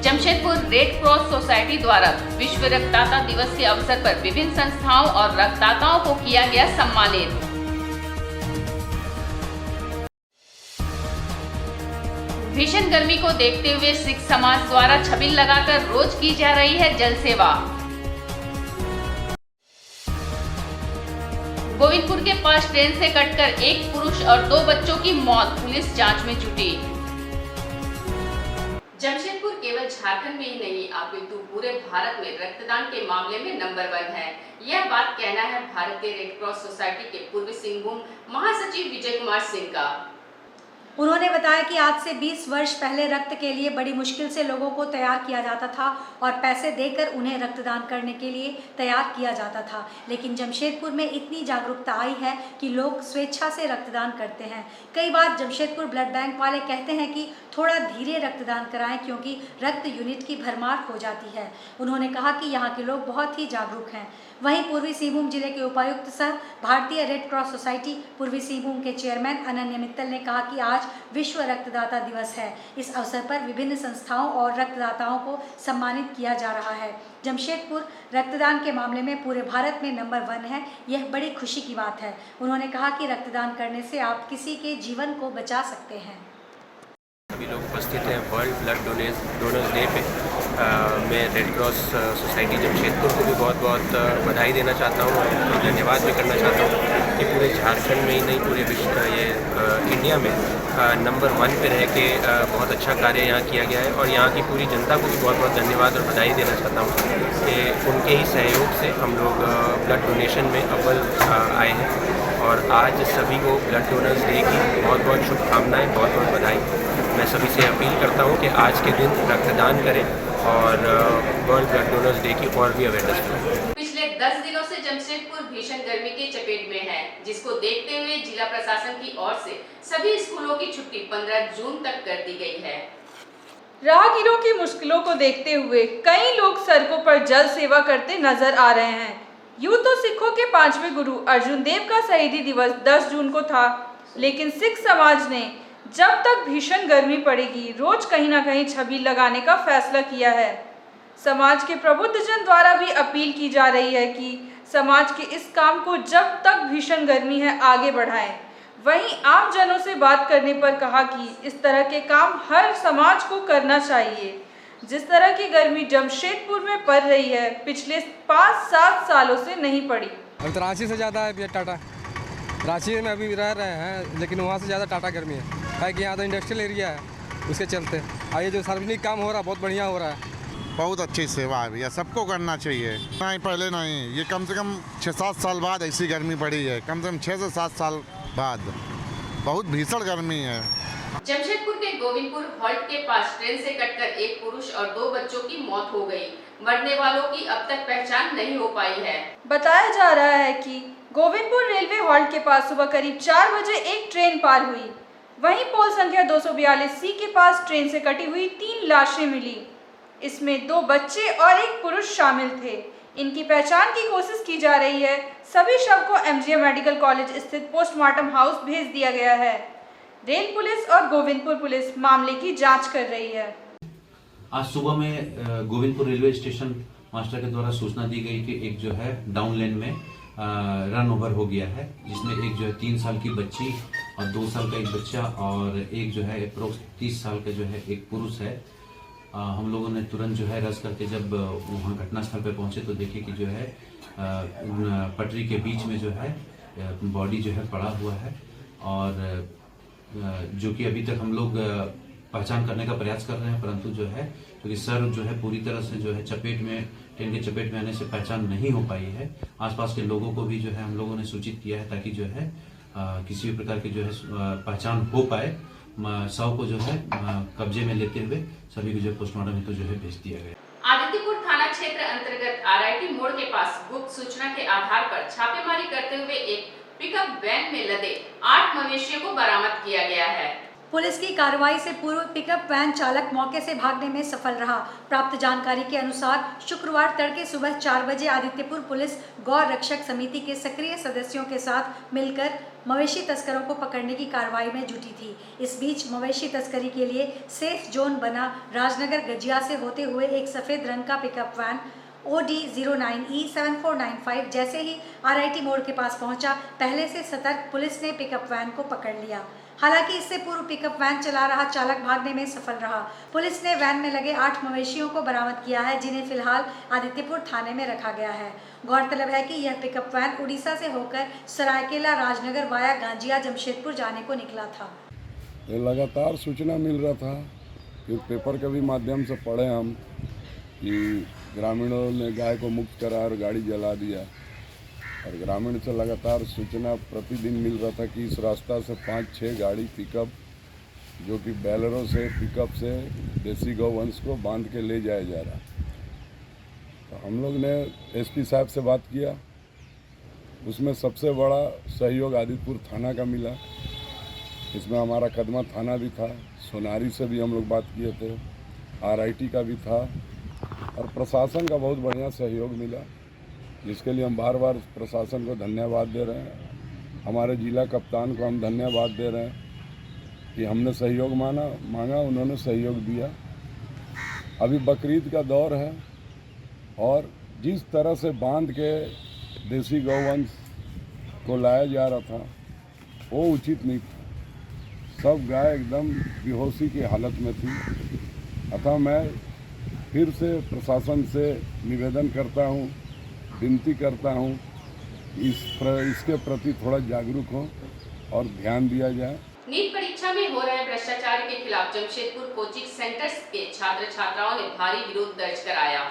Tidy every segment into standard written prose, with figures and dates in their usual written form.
Jamshedpur red cross society द्वारा विश्व रक्तदाता दिवस के अवसर पर विभिन्न संस्थाओं और रक्तदाताओं को किया गया सम्मानित। भीषण गर्मी को देखते हुए सिख समाज द्वारा छबिल लगाकर रोज की जा रही है जल सेवा। गोविंदपुर के पास ट्रेन से कटकर एक पुरुष और 2 बच्चों की मौत, पुलिस जांच में जुटी। जमशेदपुर केवल झारखंड में ही नहीं अपितु पूरे भारत में रक्तदान के मामले में नंबर 1 है। यह बात कहना है भारतीय रेड क्रॉस सोसाइटी के पूर्वी सिंहभूम महासचिव विजय कुमार सिंह का। उन्होंने बताया कि आज से 20 वर्ष पहले रक्त के लिए बड़ी मुश्किल से लोगों को तैयार किया जाता था और पैसे देकर उन्हें रक्तदान करने के लिए तैयार किया जाता था, लेकिन जमशेदपुर में इतनी जागरूकता आई है कि लोग स्वेच्छा से रक्तदान करते हैं। कई बार जमशेदपुर ब्लड बैंक वाले कहते हैं कि थोड़ा धीरे रक्तदान कराएं क्योंकि रक्त यूनिट की भरमार हो जाती है। उन्होंने कहा कि यहाँ के लोग बहुत ही जागरूक हैं। वहीं पूर्वी सिंहभूम जिले के उपायुक्त सह भारतीय रेड क्रॉस सोसाइटी पूर्वी सिंहभूम के चेयरमैन अनन्य मित्तल ने कहा कि आज विश्व रक्तदाता दिवस है। इस अवसर पर विभिन्न संस्थाओं और रक्तदाताओं को सम्मानित किया जा रहा है। जमशेदपुर रक्तदान के मामले में पूरे भारत में नंबर 1 है। यह बड़ी खुशी की बात है। उन्होंने कहा कि रक्तदान करने से आप किसी के जीवन को बचा सकते हैं। सभी लोग उपस्थित हैं वर्ल्ड ब्लड डोनर्स डे पे। मैं रेड क्रॉस सोसाइटी जमशेदपुर को भी बहुत बहुत बधाई देना चाहता हूँ और धन्यवाद भी करना चाहता हूँ कि पूरे झारखंड में ही नहीं पूरे विश्व इंडिया में नंबर 1 पे रह के बहुत अच्छा कार्य यहाँ किया गया है। और यहाँ की पूरी जनता को भी बहुत बहुत धन्यवाद और बधाई देना चाहता हूँ कि उनके ही सहयोग से हम लोग ब्लड डोनेशन में अव्वल आए हैं। और आज सभी को ब्लड डोनर्स डे की बहुत बहुत शुभकामनाएं, बहुत बहुत बधाई। मैं सभी से अपील करता हूं कि आज के दिन रक्तदान करें और वर्ल्ड ब्लड डोनर्स डे की और भी अवेयरनेस फैलाएं। पिछले 10 दिनों से जमशेदपुर भीषण गर्मी के चपेट में है, जिसको देखते हुए जिला प्रशासन की ओर से सभी स्कूलों की छुट्टी 15 जून तक कर दी गई है। राहगीरों की मुश्किलों को देखते हुए कई लोग सड़कों पर जल सेवा करते नजर आ रहे हैं। यूं तो सिखों के 5वें गुरु अर्जुन देव का शहीदी दिवस 10 जून को था, लेकिन सिख समाज ने जब तक भीषण गर्मी पड़ेगी रोज कहीं ना कहीं छबील लगाने का फैसला किया है। समाज के प्रबुद्धजन द्वारा भी अपील की जा रही है कि समाज के इस काम को जब तक भीषण गर्मी है आगे बढ़ाएं। वहीं आम जनों से बात करने पर कहा कि इस तरह के काम हर समाज को करना चाहिए। जिस तरह की गर्मी जमशेदपुर में पड़ रही है पिछले 5-7 सालों से नहीं पड़ी। अभी तो रांची से ज़्यादा है टाटा। रांची में अभी रह रहे हैं लेकिन वहाँ से ज़्यादा टाटा गर्मी है कि यहाँ तो इंडस्ट्रियल एरिया है, उसके चलते। और ये जो सार्वजनिक काम हो रहा है बहुत बढ़िया हो रहा है। बहुत अच्छी सेवा है भैया, सबको करना चाहिए। नहीं पहले नहीं, ये कम से कम 6-7 साल बाद ऐसी गर्मी पड़ी है, कम से कम 6 से 7 साल बाद। बहुत भीषण गर्मी है। जमशेदपुर के गोविंदपुर हॉल्ट के पास ट्रेन से कटकर एक पुरुष और 2 बच्चों की मौत हो गई। मरने वालों की अब तक पहचान नहीं हो पाई है। बताया जा रहा है कि गोविंदपुर रेलवे हॉल्ट के पास सुबह करीब 4 बजे एक ट्रेन पार हुई। वहीं पोल संख्या 242C के पास ट्रेन से कटी हुई 3 लाशें मिली। इसमें 2 बच्चे और एक पुरुष शामिल थे। इनकी पहचान की कोशिश की जा रही है। सभी शव को MGM मेडिकल कॉलेज स्थित पोस्टमार्टम हाउस भेज दिया गया है। रेल पुलिस और गोविंदपुर पुलिस मामले की जांच कर रही है। आज सुबह में गोविंदपुर रेलवे स्टेशन मास्टर के द्वारा सूचना दी गई कि एक जो है डाउन लेन में रन ओवर हो गया है, जिसमें एक जो है 3 साल की बच्ची और 2 साल का एक बच्चा और एक जो है अप्रोक्स 30 साल का जो है एक पुरुष है। हम लोगों ने तुरंत जो है रस करके जब वहाँ घटनास्थल पर पहुंचे तो देखे कि जो है पटरी के बीच में जो है बॉडी जो है पड़ा हुआ है और जो कि अभी तक हम लोग पहचान करने का प्रयास कर रहे हैं, परंतु जो है क्योंकि सर जो है पूरी तरह से जो है चपेट में ट्रेन के चपेट में आने से पहचान नहीं हो पाई है। आसपास के लोगों को भी जो है हम लोगों ने सूचित किया है ताकि जो है किसी भी प्रकार की जो है पहचान हो पाए। शव को जो है कब्जे में लेते हुए सभी को जो पोस्टमार्टम हेतु जो है भेज दिया गया। आदित्यपुर थाना क्षेत्र अंतर्गत RIT मोड़ के पास गुप्त सूचना के आधार पर छापेमारी करते हुए एक पिकअप वैन में लदे 8 मवेशियों को बरामद किया गया है। पुलिस की कार्रवाई से पूर्व पिकअप वैन चालक मौके से भागने में सफल रहा। प्राप्त जानकारी के अनुसार शुक्रवार तड़के सुबह 4 बजे आदित्यपुर पुलिस गौ रक्षक समिति के सक्रिय सदस्यों के साथ मिलकर मवेशी तस्करों को पकड़ने की कार्रवाई में जुटी थी। इस बीच मवेशी तस्करी के लिए सेफ जोन बना राजनगर गजिया से होते हुए एक सफेद रंग का पिकअप वैन OD09E7495 जैसे ही RIT मोड़ के पास पहुंचा, पहले से सतर्क पुलिस ने पिकअप वैन को पकड़ लिया। हालांकि इससे पूर्व पिकअप वैन चला रहा चालक भागने में सफल रहा। पुलिस ने वैन में लगे 8 मवेशियों को बरामद किया है, जिन्हें फिलहाल आदित्यपुर थाने में रखा गया है। गौरतलब है कि यह पिकअप वैन उड़ीसा से होकर सरायकेला राजनगर वाया गांजिया जमशेदपुर जाने को निकला था। लगातार सूचना मिल रहा था, फिर पेपर के भी माध्यम से पढ़े हम कि ग्रामीणों ने गाय को मुक्त करा और गाड़ी जला दिया, और ग्रामीण से लगातार सूचना प्रतिदिन मिल रहा था कि इस रास्ता से 5-6 गाड़ी पिकअप जो कि बैलरों से पिकअप से देसी गौवंश को बांध के ले जाया जा रहा। तो हम लोग ने SP साहब से बात किया, उसमें सबसे बड़ा सहयोग आदित्यपुर थाना का मिला। इसमें हमारा कदमा थाना भी था, सोनारी से भी हम लोग बात किए थे, RIT का भी था, और प्रशासन का बहुत बढ़िया सहयोग मिला, जिसके लिए हम बार बार प्रशासन को धन्यवाद दे रहे हैं। हमारे जिला कप्तान को हम धन्यवाद दे रहे हैं कि हमने सहयोग मांगा, उन्होंने सहयोग दिया। अभी बकरीद का दौर है और जिस तरह से बांध के देसी गौवंश को लाया जा रहा था वो उचित नहीं था। सब गाय एकदम बेहोशी की हालत में थी। अतः मैं फिर से प्रशासन से निवेदन करता हूँ, विनती करता हूँ इसके प्रति थोड़ा जागरूक हो और ध्यान दिया जाए। नीट परीक्षा में हो रहे भ्रष्टाचार के खिलाफ जमशेदपुर कोचिंग सेंटर्स के छात्र छात्राओं ने भारी विरोध दर्ज कराया।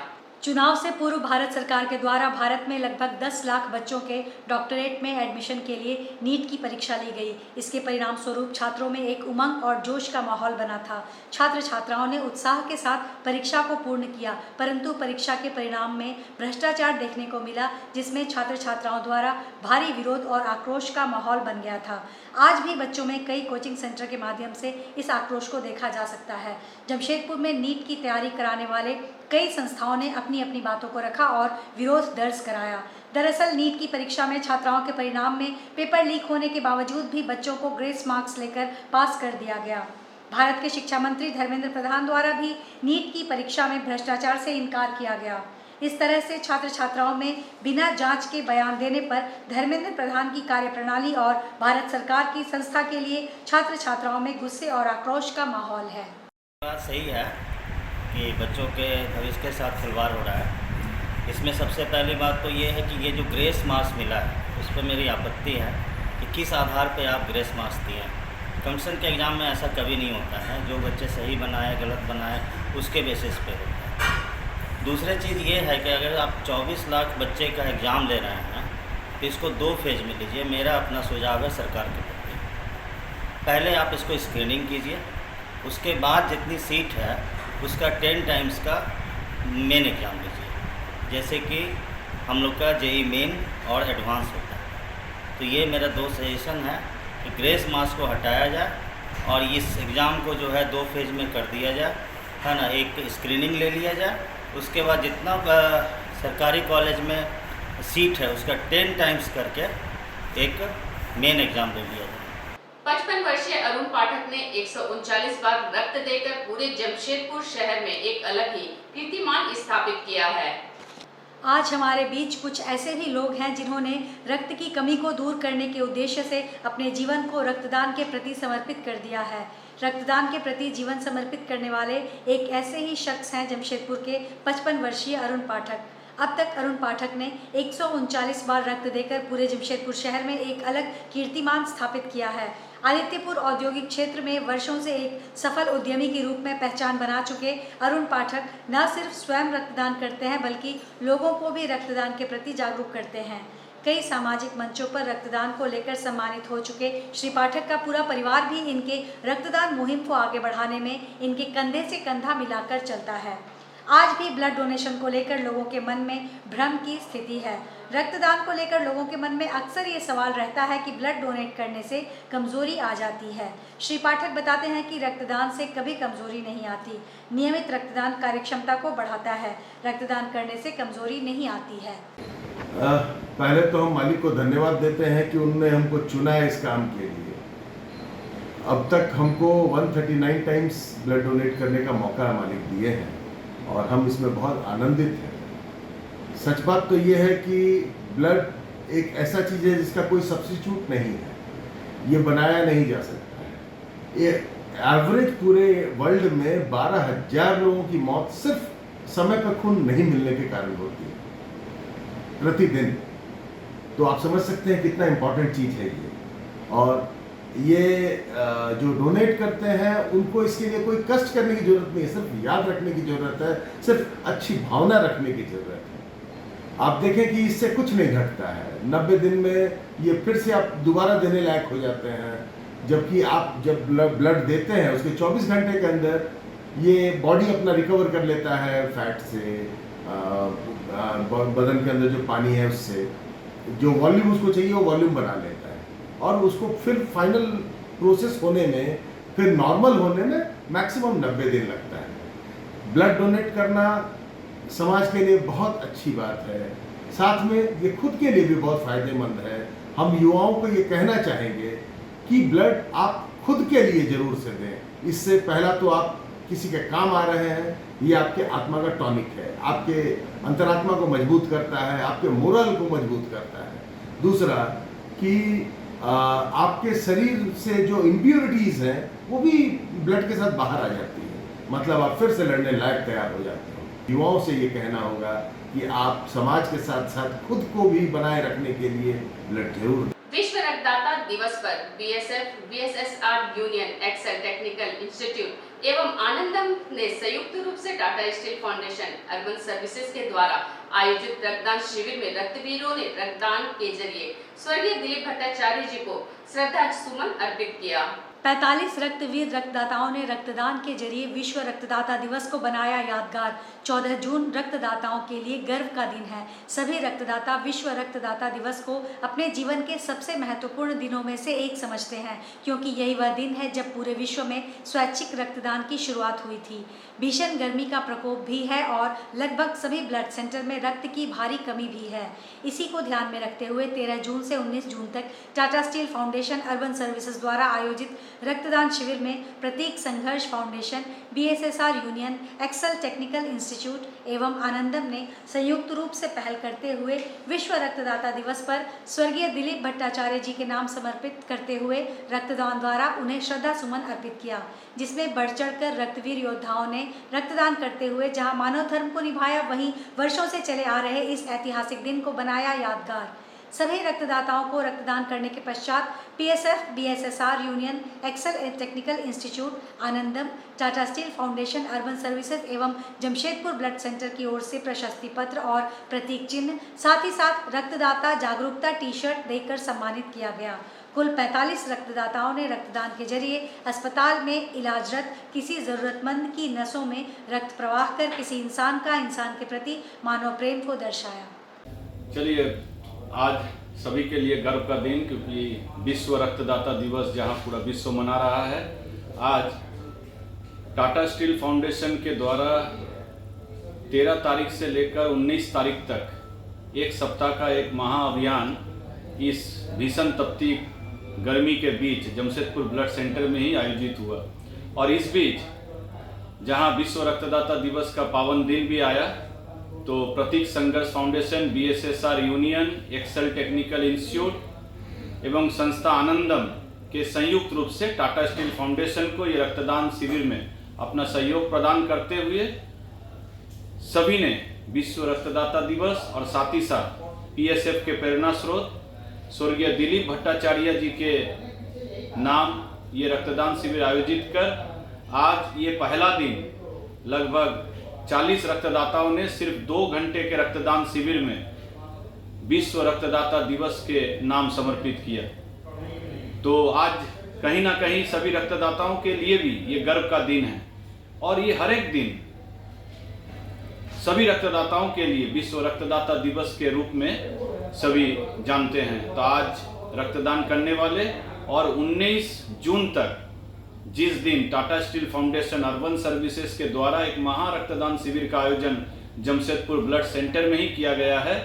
चुनाव से पूर्व भारत सरकार के द्वारा भारत में लगभग 10 लाख बच्चों के डॉक्टरेट में एडमिशन के लिए नीट की परीक्षा ली गई। इसके परिणाम स्वरूप छात्रों में एक उमंग और जोश का माहौल बना था। छात्र छात्राओं ने उत्साह के साथ परीक्षा को पूर्ण किया, परंतु परीक्षा के परिणाम में भ्रष्टाचार देखने को मिला, जिसमें छात्र छात्राओं द्वारा भारी विरोध और आक्रोश का माहौल बन गया था। आज भी बच्चों में कई कोचिंग सेंटर के माध्यम से इस आक्रोश को देखा जा सकता है। जमशेदपुर में नीट की तैयारी कराने वाले कई संस्थाओं ने अपनी अपनी बातों को रखा और विरोध दर्ज कराया। दरअसल नीट की परीक्षा में छात्राओं के परिणाम में पेपर लीक होने के बावजूद भी बच्चों को ग्रेस मार्क्स लेकर पास कर दिया गया। भारत के शिक्षा मंत्री धर्मेंद्र प्रधान द्वारा भी नीट की परीक्षा में भ्रष्टाचार से इनकार किया गया। इस तरह से छात्र छात्राओं में बिना जांच के बयान देने पर धर्मेंद्र प्रधान की कार्यप्रणाली और भारत सरकार की संस्था के लिए छात्र छात्राओं में गुस्से और आक्रोश का माहौल है। बात सही है कि बच्चों के भविष्य के साथ खिलवाड़ हो रहा है। इसमें सबसे पहली बात तो ये है कि ये जो ग्रेस मार्क्स मिला है उस पर मेरी आपत्ति है कि किस आधार पर आप ग्रेस मार्क्स दिए हैं। कमीशन के एग्ज़ाम में ऐसा कभी नहीं होता है, जो बच्चे सही बनाए गलत बनाए उसके बेसिस पे होता है। दूसरी चीज़ ये है कि अगर आप 24 लाख बच्चे का एग्ज़ाम ले रहे हैं तो इसको 2 फेज में लीजिए। मेरा अपना सुझाव है सरकार के प्रति, पहले आप इसको स्क्रीनिंग कीजिए, उसके बाद जितनी सीट है उसका 10 टाइम्स का मेन एग्ज़ाम लीजिए, जैसे कि हम लोग का JEE मेन और एडवांस होता है। तो ये मेरा 2 सजेशन है कि ग्रेस मार्क्स को हटाया जाए और इस एग्ज़ाम को जो है 2 फेज में कर दिया जाए, है ना। एक स्क्रीनिंग ले लिया जाए, उसके बाद जितना सरकारी कॉलेज में सीट है उसका 10 टाइम्स करके एक मेन एग्ज़ाम ले लिया जाए। 55 वर्षीय अरुण पाठक ने 139 बार रक्त देकर पूरे जमशेदपुर शहर में एक अलग ही कीर्तिमान स्थापित किया है। आज हमारे बीच कुछ ऐसे भी लोग हैं जिन्होंने रक्त की कमी को दूर करने के उद्देश्य से अपने जीवन को रक्तदान के प्रति समर्पित कर दिया है। रक्तदान के प्रति जीवन समर्पित करने वाले एक ऐसे ही शख्स हैं जमशेदपुर के 55 वर्षीय अरुण पाठक। अब तक अरुण पाठक ने 139 बार रक्त देकर पूरे जमशेदपुर शहर में एक अलग कीर्तिमान स्थापित किया है। आदित्यपुर औद्योगिक क्षेत्र में वर्षों से एक सफल उद्यमी के रूप में पहचान बना चुके अरुण पाठक न सिर्फ स्वयं रक्तदान करते हैं बल्कि लोगों को भी रक्तदान के प्रति जागरूक करते हैं। कई सामाजिक मंचों पर रक्तदान को लेकर सम्मानित हो चुके श्री पाठक का पूरा परिवार भी इनके रक्तदान मुहिम को आगे बढ़ाने में इनके कंधे से कंधा मिलाकर चलता है। आज भी ब्लड डोनेशन को लेकर लोगों के मन में भ्रम की स्थिति है। रक्तदान को लेकर लोगों के मन में अक्सर ये सवाल रहता है कि ब्लड डोनेट करने से कमजोरी आ जाती है। श्री पाठक बताते हैं कि रक्तदान से कभी कमजोरी नहीं आती। नियमित रक्तदान कार्यक्षमता को बढ़ाता है। रक्तदान करने से कमजोरी नहीं आती है। पहले तो हम मालिक को धन्यवाद देते हैं कि उन्होंने हमको चुना है इस काम के लिए। अब तक हमको 139 टाइम्स ब्लड डोनेट करने का मौका मालिक दिए हैं और हम इसमें बहुत आनंदित हैं। सच बात तो ये है कि ब्लड एक ऐसा चीज़ है जिसका कोई सब्स्टिट्यूट नहीं है, ये बनाया नहीं जा सकता है। ये एवरेज पूरे वर्ल्ड में 12,000 लोगों की मौत सिर्फ समय पर खून नहीं मिलने के कारण होती है प्रतिदिन। तो आप समझ सकते हैं कितना इम्पोर्टेंट चीज़ है ये। और ये जो डोनेट करते हैं उनको इसके लिए कोई कष्ट करने की जरूरत नहीं है, सिर्फ याद रखने की जरूरत है, सिर्फ अच्छी भावना रखने की जरूरत है। आप देखें कि इससे कुछ नहीं घटता है। 90 दिन में ये फिर से आप दोबारा देने लायक हो जाते हैं, जबकि आप जब ब्लड देते हैं उसके 24 घंटे के अंदर ये बॉडी अपना रिकवर कर लेता है फैट से, बदन के अंदर जो पानी है उससे जो वॉल्यूम उसको चाहिए वो वॉल्यूम बना लेता है और उसको फिर फाइनल प्रोसेस होने में, फिर नॉर्मल होने में मैक्सिमम 90 दिन लगता है। ब्लड डोनेट करना समाज के लिए बहुत अच्छी बात है, साथ में ये खुद के लिए भी बहुत फायदेमंद है। हम युवाओं को ये कहना चाहेंगे कि ब्लड आप खुद के लिए जरूर से दें। इससे पहला तो आप किसी के काम आ रहे हैं, ये आपके आत्मा का टॉनिक है, आपके अंतरात्मा को मजबूत करता है, आपके मोरल को मजबूत करता है। दूसरा कि आपके शरीर से जो इम्प्योरिटीज़ हैं वो भी ब्लड के साथ बाहर आ जाती है, मतलब आप फिर से लड़ने लायक तैयार हो जाते हो। युवाओं से ये कहना होगा कि आप समाज के साथ साथ खुद को भी बनाए रखने के लिए ब्लड जरूर। विश्व रक्तदाता दिवस पर BSF, BSSR union, Excel technical institute एवं आनंदम ने संयुक्त रूप से Tata steel foundation, urban services के द्वारा आयोजित रक्तदान शिविर में रक्तवीरों ने रक्तदान के जरिए स्वर्गीय दिलीप भट्टाचार्य जी को श्रद्धा सुमन अर्पित किया। 45 रक्तवीर रक्तदाताओं ने रक्तदान के जरिए विश्व रक्तदाता दिवस को बनाया यादगार। 14 जून रक्तदाताओं के लिए गर्व का दिन है। सभी रक्तदाता विश्व रक्तदाता दिवस को अपने जीवन के सबसे महत्वपूर्ण दिनों में से एक समझते हैं, क्योंकि यही वह दिन है जब पूरे विश्व में स्वैच्छिक रक्तदान की शुरुआत हुई थी। भीषण गर्मी का प्रकोप भी है और लगभग सभी ब्लड सेंटर में रक्त की भारी कमी भी है। इसी को ध्यान में रखते हुए 13 जून से 19 जून तक Tata steel foundation, urban services द्वारा आयोजित रक्तदान शिविर में Prateek Sangharsh foundation, BSSR union, Excel technical institute एवं आनंदम ने संयुक्त रूप से पहल करते हुए विश्व रक्तदाता दिवस पर स्वर्गीय दिलीप भट्टाचार्य जी के नाम समर्पित करते हुए रक्तदान द्वारा उन्हें श्रद्धा सुमन अर्पित किया, जिसमें बढ़ चढ़कर रक्तवीर योद्धाओं ने रक्तदान करते हुए जहां मानव धर्म को निभाया, वहीं वर्षों से चले आ रहे इस ऐतिहासिक दिन को बनाया यादगार। सभी रक्तदाताओं को रक्तदान करने के पश्चात PSF, BSSR union, Excel technical institute, Anandam, Tata steel foundation, urban services एवं जमशेदपुर ब्लड सेंटर की ओर से प्रशस्ति पत्र और प्रतीक चिन्ह, साथ ही साथ रक्तदाता जागरूकता टी-शर्ट देकर सम्मानित किया गया। कुल 45 रक्तदाताओं ने रक्तदान के जरिए अस्पताल में इलाजरत किसी ज़रूरतमंद की नसों में रक्त प्रवाह कर किसी इंसान के प्रति मानव प्रेम को दर्शाया। चलिए, आज सभी के लिए गर्व का दिन, क्योंकि विश्व रक्तदाता दिवस जहां पूरा विश्व मना रहा है, आज टाटा स्टील फाउंडेशन के द्वारा 13 तारीख से लेकर 19 तारीख तक एक सप्ताह का एक महाअभियान इस भीषण तपती गर्मी के बीच जमशेदपुर ब्लड सेंटर में ही आयोजित हुआ। और इस बीच जहां विश्व रक्तदाता दिवस का पावन दिन भी आया, तो Prateek Sangharsh foundation, BSSR union, Excel technical institute एवं संस्था आनंदम के संयुक्त रूप से टाटा स्टील फाउंडेशन को ये रक्तदान शिविर में अपना सहयोग प्रदान करते हुए सभी ने विश्व रक्तदाता दिवस और साथ ही साथ पीएसएफ के प्रेरणा स्रोत स्वर्गीय दिलीप भट्टाचार्य जी के नाम ये रक्तदान शिविर आयोजित कर आज ये पहला दिन लगभग 40 रक्तदाताओं ने सिर्फ 2 घंटे के रक्तदान शिविर में विश्व रक्तदाता दिवस के नाम समर्पित किया। तो आज कहीं ना कहीं सभी रक्तदाताओं के लिए भी ये गर्व का दिन है और ये हर एक दिन सभी रक्तदाताओं के लिए विश्व रक्तदाता दिवस के रूप में सभी जानते हैं। तो आज रक्तदान करने वाले और 19 जून तक जिस दिन Tata steel foundation urban services के द्वारा एक महा रक्तदान शिविर का आयोजन जमशेदपुर ब्लड सेंटर में ही किया गया है,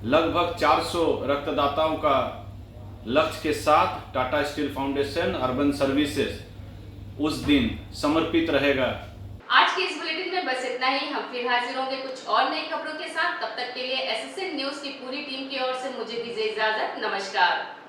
लगभग 400 रक्तदाताओं का लक्ष्य के साथ Tata steel foundation urban services उस दिन समर्पित रहेगा। आज के इस बुलेटिन में बस इतना ही। हम फिर हाजिर होंगे कुछ और नई खबरों के साथ। तब तक के लिए एसएसएन न्यूज की पूरी टीम की ओर से मुझे दीजिए इजाजत। नमस्कार।